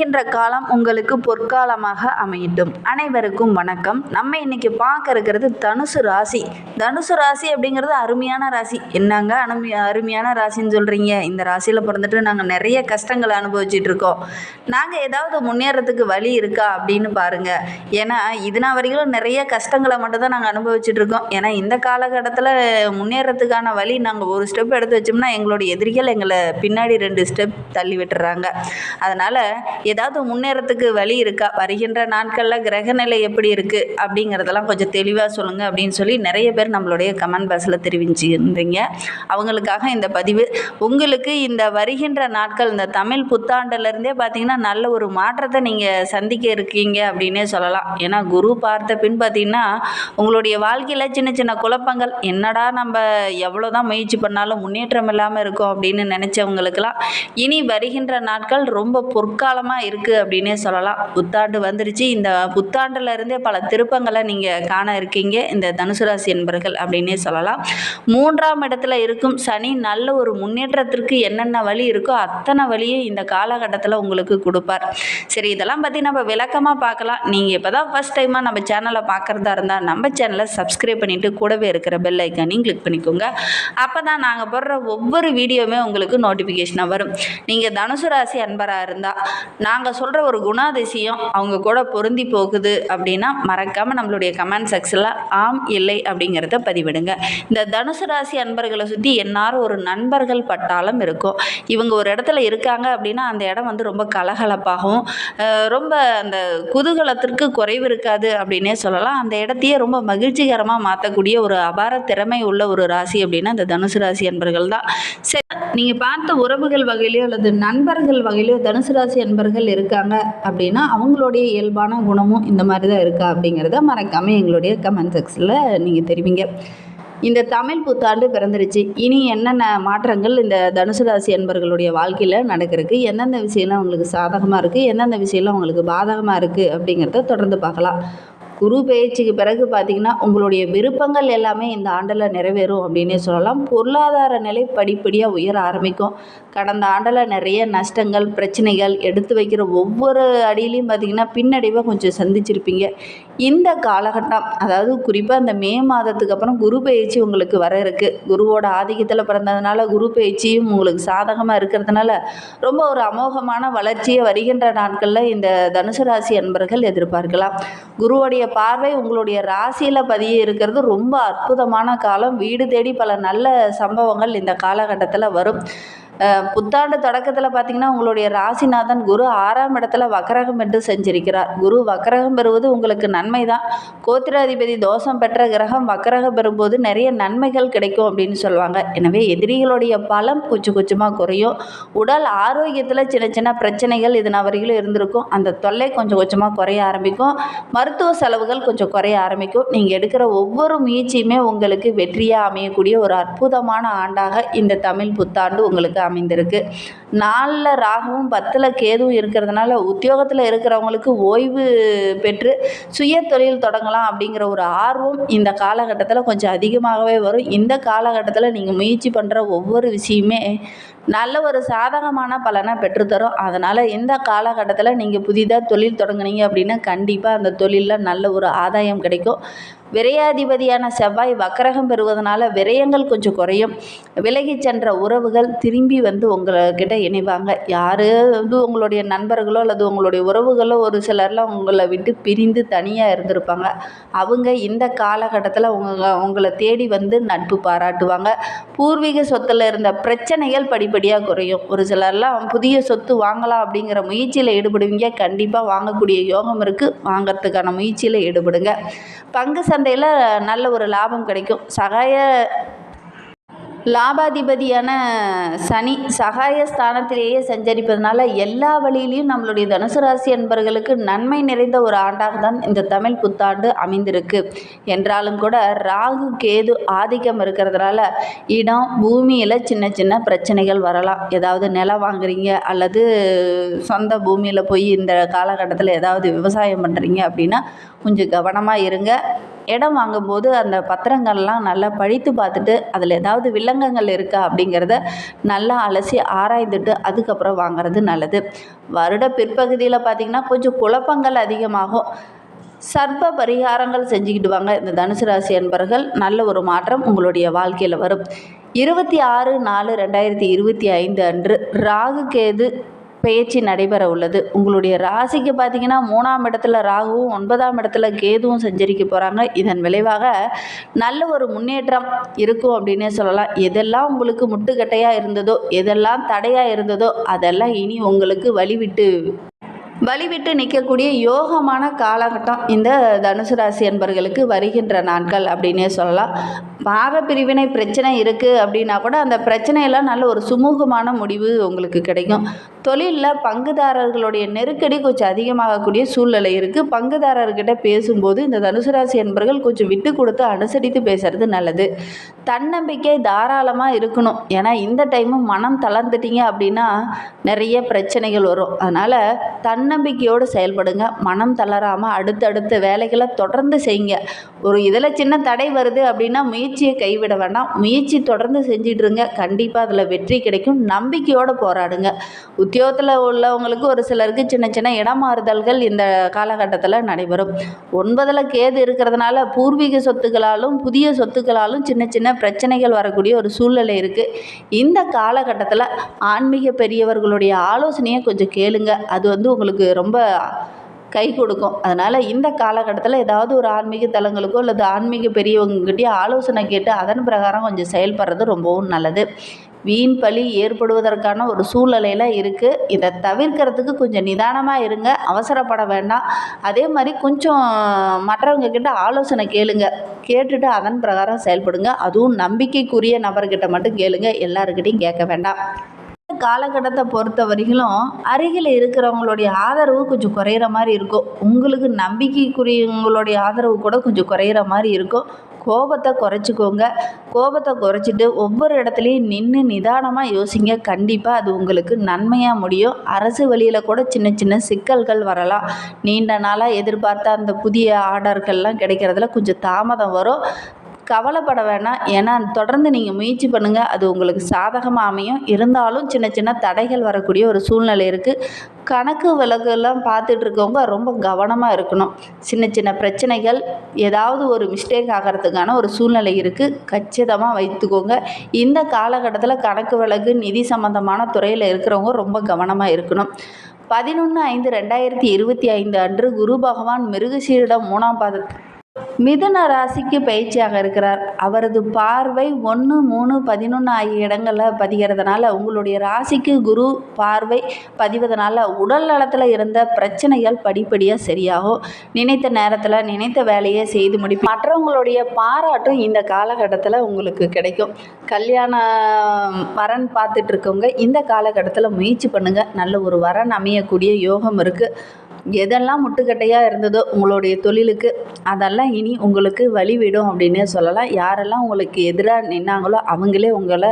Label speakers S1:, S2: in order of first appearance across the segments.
S1: என்ற காலம் உங்களுக்கு பொற்காலமாக அமையட்டும். அனைவருக்கும் வணக்கம். நம்ம இன்னைக்கு பார்க்க இருக்கிறது தனுசு ராசி. தனுசு ராசி அப்படிங்கிறது அருமையான ராசி. என்னங்க அருமையான ராசின்னு சொல்கிறீங்க? இந்த ராசியில் பிறந்துட்டு நாங்கள் நிறைய கஷ்டங்களை அனுபவிச்சுட்டு இருக்கோம். நாங்கள் ஏதாவது முன்னேறத்துக்கு வழி இருக்கா அப்படின்னு பாருங்கள். ஏன்னா இதுனா வரைக்கும் நிறைய கஷ்டங்களை மட்டும்தான் நாங்கள் அனுபவிச்சுட்டு இருக்கோம். ஏன்னா இந்த காலகட்டத்தில் முன்னேறத்துக்கான வழி நாங்கள் ஒரு ஸ்டெப் எடுத்து வச்சோம்னா எங்களுடைய எதிரிகள் எங்களை பின்னாடி 2 ஸ்டெப் தள்ளி விட்டுறாங்க. அதனால் ஏதாவது முன்னேறத்துக்கு வழி இருக்கா? வருகின்ற நாட்களில் கிரகநிலை எப்படி இருக்குது அப்படிங்கிறதெல்லாம் கொஞ்சம் தெளிவாக சொல்லுங்கள் அப்படின்னு சொல்லி நிறைய பேர் நம்மளுடைய கமெண்ட் பாக்ஸில் தெரிவிச்சுருந்தீங்க. அவங்களுக்காக இந்த பதிவு. உங்களுக்கு இந்த வருகின்ற நாட்கள் இந்த தமிழ் புத்தாண்டுலேருந்தே பார்த்திங்கன்னா நல்ல ஒரு மாற்றத்தை நீங்கள் சந்திக்க இருக்கீங்க அப்படின்னே சொல்லலாம். ஏன்னா குரு பார்த்த பின் பார்த்திங்கன்னா உங்களுடைய வாழ்க்கையில் சின்ன சின்ன குழப்பங்கள், என்னடா நம்ம எவ்வளோதான் முயற்சி பண்ணாலும் முன்னேற்றம் இல்லாமல் இருக்கோம் அப்படின்னு நினச்சவங்களுக்கெல்லாம் இனி வருகின்ற நாட்கள் ரொம்ப பொற்காலமாக இருக்குது அப்படின்னே சொல்லலாம். புத்தாண்டு வந்துருச்சு. இந்த புத்தாண்டுல இருந்தே பல திருப்பங்களை நீங்கள் காண இருக்கீங்க இந்த தனுசு ராசி என்பர்கள் அப்படின்னே சொல்லலாம். 3ஆம் இடத்துல இருக்கும் சனி நல்ல ஒரு முன்னேற்றத்திற்கு என்னென்ன வழி இருக்கோ அத்தனை வழியை இந்த காலகட்டத்தில் உங்களுக்கு கொடுப்பார். சரி, இதெல்லாம் பற்றி நம்ம விளக்கமாக பார்க்கலாம். நீங்கள் இப்போ தான் ஃபஸ்ட் டைமாக நம்ம சேனலை பார்க்குறதா இருந்தால் நம்ம சேனலை சப்ஸ்கிரைப் பண்ணிவிட்டு கூடவே இருக்கிற பெல் ஐக்கானையும் கிளிக் பண்ணிக்கோங்க. அப்போ தான் நாங்கள் போடுற ஒவ்வொரு வீடியோவுமே உங்களுக்கு நோட்டிஃபிகேஷனாக வரும். நீங்கள் தனுசு ராசி அன்பராக இருந்தால் நாங்கள் சொல்கிற ஒரு குணாதிசயம் அவங்க கூட பொருந்தி போகுது அப்படின்னா மறக்காமல் நம்மளுடைய கமெண்ட் செக்ஷனில் ஆம் இல்லை அப்படிங்கிறத பதிவிடுங்க. இந்த தனுசு ராசி அன்பர்களை சுற்றி எந்நேரம் ஒரு நண்பர்கள் பட்டாலும் இருக்கும். இவங்க ஒரு இடத்துல இருக்காங்க அப்படின்னா அந்த இடம் வந்து ரொம்ப கலகலப்பாகவும் ரொம்ப அந்த குதூகலத்திற்கு குறைவு இருக்காது அப்படின்னே சொல்லலாம். அந்த இடத்தையே ரொம்ப மகிழ்ச்சிகரமாக மாற்றக்கூடிய ஒரு அபார திறமை உள்ள ஒரு ராசி அப்படின்னா இந்த தனுசு ராசி அன்பர்கள் தான். சரி, நீங்கள் பார்த்த உறவுகள் வகையிலையோ அல்லது நண்பர்கள் வகையிலையோ தனுசு ராசி அன்பர்கள் இருக்காங்க அப்படின்னா அவங்களுடைய இயல்பான குணமும் இந்த மாதிரி தான் இருக்கா அப்படிங்கிறத மறக்காமல் எங்களுடைய கமெண்ட் செக்ஷனில் நீங்கள் தெரிவிங்க. இந்த தமிழ் புத்தாண்டு பிறந்துருச்சு. இனி என்னென்ன மாற்றங்கள் இந்த தனுசு ராசி அன்பர்களுடைய வாழ்க்கையில் நடக்கிறதுக்கு, எந்தெந்த விஷயம்லாம் அவங்களுக்கு சாதகமாக இருக்குது, எந்தெந்த விஷயம்லாம் அவங்களுக்கு பாதகமாக இருக்குது அப்படிங்கிறத தொடர்ந்து பார்க்கலாம். குரு பெயர்ச்சிக்கு பிறகு பார்த்திங்கன்னா உங்களுடைய விருப்பங்கள் எல்லாமே இந்த ஆண்டில் நிறைவேறும் அப்படின்னே சொல்லலாம். பொருளாதார நிலை படிப்படியாக உயர ஆரம்பிக்கும். கடந்த ஆண்டில் நிறைய நஷ்டங்கள், பிரச்சனைகள் எடுத்து வைக்கிற ஒவ்வொரு அடியிலையும் பார்த்திங்கன்னா பின்னடைவை கொஞ்சம் சந்திச்சிருப்பீங்க. இந்த காலகட்டம், அதாவது குறிப்பாக இந்த மே மாதத்துக்கு அப்புறம் குரு பெயர்ச்சி உங்களுக்கு வர இருக்குது. குருவோட ஆதிக்கத்தில் பிறந்ததுனால குரு பெயர்ச்சியும் உங்களுக்கு சாதகமாக இருக்கிறதுனால ரொம்ப ஒரு அமோகமான வளர்ச்சியை வருகின்ற நாட்களில் இந்த தனுசு ராசி அன்பர்கள் எதிர்பார்க்கலாம். குருவோடைய பார்வை உங்களுடைய ராசியில் பதிய இருக்கிறது ரொம்ப அற்புதமான காலம். வீடு தேடி பல நல்ல சம்பவங்கள் இந்த காலகட்டத்தில் வரும். புத்தாண்டு தொடக்கத்தில் பார்த்திங்கன்னா உங்களுடைய ராசிநாதன் குரு 6ஆம் இடத்துல வக்கரகம் என்று செஞ்சிருக்கிறார். குரு வக்கரகம் பெறுவது உங்களுக்கு நன்மை தான். கோத்திராதிபதி தோஷம் பெற்ற கிரகம் வக்கரகம் பெறும்போது நிறைய நன்மைகள் கிடைக்கும் அப்படின்னு சொல்லுவாங்க. எனவே எதிரிகளுடைய பலம் கொஞ்சம் கொஞ்சமாக குறையும். உடல் ஆரோக்கியத்தில் சின்ன சின்ன பிரச்சனைகள் இது வரையிலும் இருந்திருக்கும். அந்த தொல்லை கொஞ்சம் கொஞ்சமாக குறைய ஆரம்பிக்கும். மருத்துவ செலவுகள் கொஞ்சம் குறைய ஆரம்பிக்கும். நீங்கள் எடுக்கிற ஒவ்வொரு முயற்சியுமே உங்களுக்கு வெற்றியாக அமையக்கூடிய ஒரு அற்புதமான ஆண்டாக இந்த தமிழ் புத்தாண்டு உங்களுக்கு அமைந்திருக்கு. 4ல் ராகுவும் 10ல் கேதுவும் இருக்கிறதுனால உத்தியோகத்தில் இருக்கிறவங்களுக்கு ஓய்வு பெற்று சுய தொழில் தொடங்கலாம் அப்படிங்கிற ஒரு ஆர்வம் இந்த காலகட்டத்தில் கொஞ்சம் அதிகமாகவே வரும். இந்த காலகட்டத்தில் நீங்கள் முயற்சி பண்ணுற ஒவ்வொரு விஷயமே நல்ல ஒரு சாதகமான பலனை பெற்றுத்தரும். அதனால் இந்த காலகட்டத்தில் நீங்கள் புதிதாக தொழில் தொடங்குனீங்க அப்படின்னா கண்டிப்பாக அந்த தொழிலில் நல்ல ஒரு ஆதாயம் கிடைக்கும். விரையாதிபதியான செவ்வாய் வக்கரகம் பெறுவதனால விரயங்கள் கொஞ்சம் குறையும். விலகி சென்ற உறவுகள் திரும்பி வந்து உங்கள்கிட்ட இணைவாங்க. யார் வந்து உங்களுடைய நண்பர்களோ அல்லது உங்களுடைய உறவுகளோ ஒரு சிலர்லாம் உங்களை விட்டு பிரிந்து தனியாக இருந்திருப்பாங்க. அவங்க இந்த காலகட்டத்தில் உங்களை தேடி வந்து நட்பு பாராட்டுவாங்க. பூர்வீக சொத்தில் இருந்த பிரச்சனைகள் படிப்படியாக குறையும். ஒரு சிலர்லாம் புதிய சொத்து வாங்கலாம் அப்படிங்கிற முயற்சியில் ஈடுபடுவீங்க. கண்டிப்பாக வாங்கக்கூடிய யோகம் இருக்குது. வாங்கிறதுக்கான முயற்சியில் ஈடுபடுங்க. பங்கு சந்தையில் நல்ல ஒரு லாபம் கிடைக்கும். லாபாதிபதியான சனி சகாய ஸ்தானத்திலேயே சஞ்சரிப்பதனால எல்லா வழியிலையும் நம்மளுடைய தனுசு ராசி அன்பர்களுக்கு நன்மை நிறைந்த ஒரு ஆண்டாக தான் இந்த தமிழ் புத்தாண்டு அமைந்திருக்கு. என்றாலும் கூட ராகு கேது ஆதிக்கம் இருக்கிறதுனால இடம் பூமியில் சின்ன சின்ன பிரச்சனைகள் வரலாம். ஏதாவது நிலம் வாங்குறீங்க அல்லது சொந்த பூமியில் போய் இந்த காலகட்டத்தில் ஏதாவது விவசாயம் பண்ணுறீங்க அப்படின்னா கொஞ்சம் கவனமாக இருங்க. இடம் வாங்கும்போது அந்த பத்திரங்கள்லாம் நல்லா படித்து பார்த்துட்டு அதில் ஏதாவது வில்லங்கங்கள் இருக்கா அப்படிங்கிறத நல்லா அலசி ஆராய்ந்துட்டு அதுக்கப்புறம் வாங்குறது நல்லது. வருட பிற்பகுதியில் பார்த்திங்கன்னா கொஞ்சம் குழப்பங்கள் அதிகமாகும். சர்ப்ப பரிகாரங்கள் செஞ்சுக்கிட்டு வாங்க. இந்த தனுசு ராசி அன்பர்கள் நல்ல ஒரு மாற்றம் உங்களுடைய வாழ்க்கையில் வரும். 26/4/2025 அன்று ராகு கேது பெயர்ச்சி நடைபெற உள்ளது. உங்களுடைய ராசிக்கு பார்த்திங்கன்னா 3ஆம் இடத்துல ராகுவும் 9ஆம் இடத்துல கேதுவும் சஞ்சரிக்க போகிறாங்க. இதன் விளைவாக நல்ல ஒரு முன்னேற்றம் இருக்கும் அப்படின்னே சொல்லலாம். எதெல்லாம் உங்களுக்கு முட்டுக்கட்டையாக இருந்ததோ, எதெல்லாம் தடையாக இருந்ததோ அதெல்லாம் இனி உங்களுக்கு வழிவிட்டு நிற்கக்கூடிய யோகமான காலகட்டம் இந்த தனுசு ராசி என்பர்களுக்கு வருகின்ற நாட்கள் அப்படின்னே சொல்லலாம். பாகப்பிரிவினை பிரச்சனை இருக்குது அப்படின்னா கூட அந்த பிரச்சனையெல்லாம் நல்ல ஒரு சுமூகமான முடிவு உங்களுக்கு கிடைக்கும். தொழிலில் பங்குதாரர்களுடைய நெருக்கடி கொஞ்சம் அதிகமாகக்கூடிய சூழ்நிலை இருக்குது. பங்குதாரர்கிட்ட பேசும்போது இந்த தனுசு ராசி என்பர்கள் கொஞ்சம் விட்டு கொடுத்து அனுசரித்து பேசுறது நல்லது. தன்னம்பிக்கை தாராளமாக இருக்கணும். ஏன்னா இந்த டைமும் மனம் தளர்ந்துட்டீங்க அப்படின்னா நிறைய பிரச்சனைகள் வரும். அதனால் தன்னம்பிக்கையோடு செயல்படுங்க. மனம் தளராமல் அடுத்தடுத்த வேலைகளை தொடர்ந்து செய்யுங்க. ஒரு இதில் சின்ன தடை வருது அப்படின்னா முயற்சியை கைவிட வேண்டாம். முயற்சி தொடர்ந்து செஞ்சிட்ருங்க. கண்டிப்பாக அதில் வெற்றி கிடைக்கும். நம்பிக்கையோடு போராடுங்க. உத்தியோகத்தில் உள்ளவங்களுக்கு ஒரு சிலருக்கு சின்ன சின்ன இடமாறுதல்கள் இந்த காலகட்டத்தில் நடைபெறும். 9ல் கேது இருக்கிறதுனால பூர்வீக சொத்துக்களாலும் புதிய சொத்துக்களாலும் சின்ன சின்ன பிரச்சனைகள் வரக்கூடிய ஒரு சூழ்நிலை இருக்குது. இந்த காலகட்டத்தில் ஆன்மீக பெரியவர்களுடைய ஆலோசனையை கொஞ்சம் கேளுங்க. அது உங்களுக்கு ரொம்ப கை கொடுக்கும். அதனால் இந்த காலகட்டத்தில் ஏதாவது ஒரு ஆன்மீக தலங்களுக்கோ அல்லது ஆன்மீக பெரியவங்ககிட்டயே ஆலோசனை கேட்டு அதன் பிரகாரம் கொஞ்சம் செயல்படுறது ரொம்பவும் நல்லது. வீண் பழி ஏற்படுவதற்கான ஒரு சூழ்நிலையில் இருக்குது. இதை தவிர்க்கிறதுக்கு கொஞ்சம் நிதானமாக இருங்க. அவசரப்பட வேண்டாம். அதே மாதிரி கொஞ்சம் மற்றவங்க கிட்ட ஆலோசனை கேளுங்க. கேட்டுட்டு அதன் பிரகாரம் செயல்படுங்க. அதுவும் நம்பிக்கைக்குரிய நபர்கிட்ட மட்டும் கேளுங்க. எல்லாருக்கிட்டையும் கேட்க வேண்டாம். காலகட்டத்தை பொறுத்த வரைக்கும் அருகில் இருக்கிறவங்களுடைய ஆதரவு கொஞ்சம் குறையிற மாதிரி இருக்கும். உங்களுக்கு நம்பிக்கைக்குரியவங்களுடைய ஆதரவு கூட கொஞ்சம் குறையிற மாதிரி இருக்கும். கோபத்தை குறைச்சிக்கோங்க. கோபத்தை குறைச்சிட்டு ஒவ்வொரு இடத்துலையும் நின்று நிதானமாக யோசிங்க. கண்டிப்பாக அது உங்களுக்கு நன்மையாக முடியும். அரசு வழியில் கூட சின்ன சின்ன சிக்கல்கள் வரலாம். நீண்ட நாளாக எதிர்பார்த்த அந்த புதிய ஆர்டர்கள்லாம் கிடைக்கிறதுல கொஞ்சம் தாமதம் வரும். கவலைப்பட வேணாம். ஏன்னா தொடர்ந்து நீங்கள் முயற்சி பண்ணுங்கள். அது உங்களுக்கு சாதகமாக அமையும். இருந்தாலும் சின்ன சின்ன தடைகள் வரக்கூடிய ஒரு சூழ்நிலை இருக்குது. கணக்கு விலகுலாம் பார்த்துட்டு இருக்கவங்க ரொம்ப கவனமாக இருக்கணும். சின்ன சின்ன பிரச்சனைகள் ஏதாவது ஒரு மிஸ்டேக் ஆகிறதுக்கான ஒரு சூழ்நிலை இருக்குது. கச்சிதமாக வைத்துக்கோங்க. இந்த காலகட்டத்தில் கணக்கு விலகு நிதி சம்பந்தமான துறையில் இருக்கிறவங்க ரொம்ப கவனமாக இருக்கணும். 11/5/2025 அன்று குரு பகவான் மிருகசீரிடம் 3ஆம் பாதத்தில் மிதுன ராசிக்கு பயிற்சியாக இருக்கிறார். அவரது பார்வை 1, 3, 11 ஆகிய இடங்களில் பதிகிறதுனால உங்களுடைய ராசிக்கு குரு பார்வை பதிவதனால உடல் நலத்தில் இருந்த பிரச்சனைகள் படிப்படியாக சரியாகும். நினைத்த நேரத்தில் நினைத்த வேலையை செய்து முடிப்பு. மற்றவங்களுடைய பாராட்டும் இந்த காலகட்டத்தில் உங்களுக்கு கிடைக்கும். கல்யாண வரன் பார்த்துட்டு இருக்கவங்க இந்த காலகட்டத்தில் முயற்சி பண்ணுங்கள். நல்ல ஒரு வரன் அமையக்கூடிய யோகம் இருக்குது. எதெல்லாம் முட்டுக்கட்டையாக இருந்ததோ உங்களுடைய தொழிலுக்கு அதெல்லாம் இனி உங்களுக்கு வழிவிடும் அப்படின்னே சொல்லலாம். யாரெல்லாம் உங்களுக்கு எதிராக நின்னாங்களோ அவங்களே உங்களை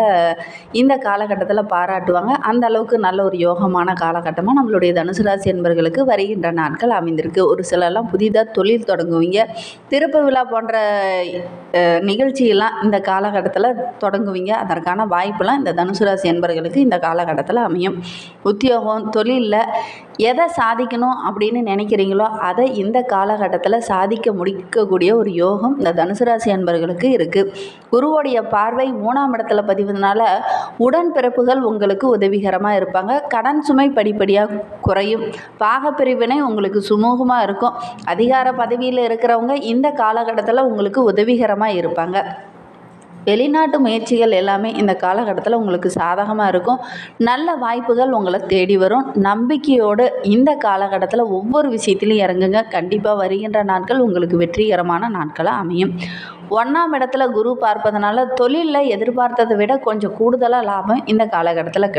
S1: இந்த காலகட்டத்தில் பாராட்டுவாங்க. அந்த அளவுக்கு நல்ல ஒரு யோகமான காலகட்டமாக நம்மளுடைய தனுசு ராசி என்பவர்களுக்கு வருகின்ற நாட்கள் அமைந்திருக்கு. ஒரு சிலர்லாம் புதிதாக தொழில் தொடங்குவீங்க. திறப்பு விழா போன்ற நிகழ்ச்சியெல்லாம் இந்த காலகட்டத்தில் தொடங்குவீங்க. அதற்கான வாய்ப்பெல்லாம் இந்த தனுசு ராசி என்பவர்களுக்கு இந்த காலகட்டத்தில் அமையும். உத்தியோகம் தொழிலில் எதை சாதிக்கணும் அப்படின்னு நினைக்கிறீங்களோ அதை இந்த காலகட்டத்தில் சாதிக்க முடிக்கக்கூடிய ஒரு யோகம் இந்த தனுசு ராசி அன்பர்களுக்கு இருக்குது. குருவோடைய பார்வை 3ஆம் இடத்துல பதிவதனால உடன்பிறப்புகள் உங்களுக்கு உதவிகரமாக இருப்பாங்க. கடன் சுமை படிப்படியாக குறையும். பாகப்பிரிவினை உங்களுக்கு சுமூகமாக இருக்கும். அதிகார பதவியில் இருக்கிறவங்க இந்த காலகட்டத்தில் உங்களுக்கு உதவிகரமாக இருப்பாங்க. வெளிநாட்டு முயற்சிகள் எல்லாமே இந்த காலகட்டத்தில் உங்களுக்கு சாதகமாக இருக்கும். நல்ல வாய்ப்புகள் உங்களை தேடி வரும். நம்பிக்கையோடு இந்த காலகட்டத்தில் ஒவ்வொரு விஷயத்திலையும் இறங்குங்க. கண்டிப்பாக வருகின்ற நாட்கள் உங்களுக்கு வெற்றிகரமான நாட்களாக அமையும். 1ஆம் இடத்துல குரு பார்ப்பதனால தொழிலில் எதிர்பார்த்ததை விட கொஞ்சம் கூடுதலாக லாபம் இந்த காலகட்டத்தில்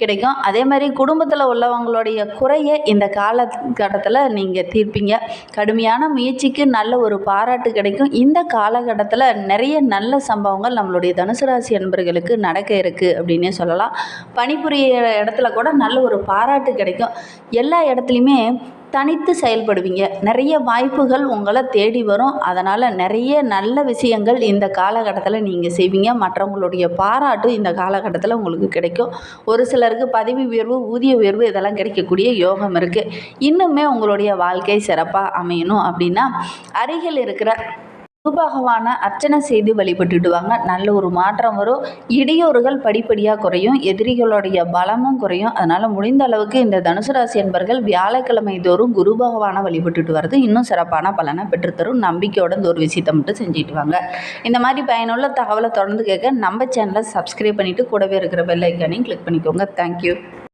S1: கிடைக்கும். அதே மாதிரி குடும்பத்தில் உள்ளவங்களுடைய குறையை இந்த காலகட்டத்தில் நீங்கள் தீர்ப்பீங்க. கடுமையான முயற்சிக்கு நல்ல ஒரு பாராட்டு கிடைக்கும். இந்த காலகட்டத்தில் நிறைய நல்ல சம்பவங்கள் நம்மளுடைய தனுசு ராசி அன்பர்களுக்கு நடக்க இருக்குது அப்படின்னே சொல்லலாம். பணிபுரிய இடத்துல கூட நல்ல ஒரு பாராட்டு கிடைக்கும். எல்லா இடத்துலையுமே தனித்து செயல்படுவீங்க. நிறைய வாய்ப்புகள் உங்களை தேடி வரும். அதனால் நிறைய நல்ல விஷயங்கள் இந்த காலகட்டத்தில் நீங்கள் செய்வீங்க. மற்றவங்களுடைய பாராட்டும் இந்த காலகட்டத்தில் உங்களுக்கு கிடைக்கும். ஒரு சிலருக்கு பதவி உயர்வு, ஊதிய உயர்வு இதெல்லாம் கிடைக்கக்கூடிய யோகம் இருக்குது. இன்னுமே உங்களுடைய வாழ்க்கை சிறப்பாக அமையணும் அப்படின்னா அருகில் இருக்கிற குரு பகவானை அர்ச்சனை செய்து வழிபட்டுடுவாங்க. நல்ல ஒரு மாற்றம் வரும். இடையூறுகள் படிப்படியாக குறையும். எதிரிகளுடைய பலமும் குறையும். அதனால் முடிந்த அளவுக்கு இந்த தனுசு ராசி என்பர்கள் வியாழக்கிழமை தோறும் குரு பகவானை வழிபட்டுட்டு வர்றது இன்னும் சிறப்பான பலனை பெற்றுத்தரும். நம்பிக்கையோட இந்த ஒரு விஷயத்தை மட்டும் செஞ்சுட்டு வாங்க. இந்த மாதிரி பயனுள்ள தகவலை தொடர்ந்து கேட்க நம்ம சேனலை சப்ஸ்கிரைப் பண்ணிவிட்டு கூடவே இருக்கிற பெல் ஐக்கானையும் கிளிக் பண்ணிக்கோங்க. தேங்க்யூ.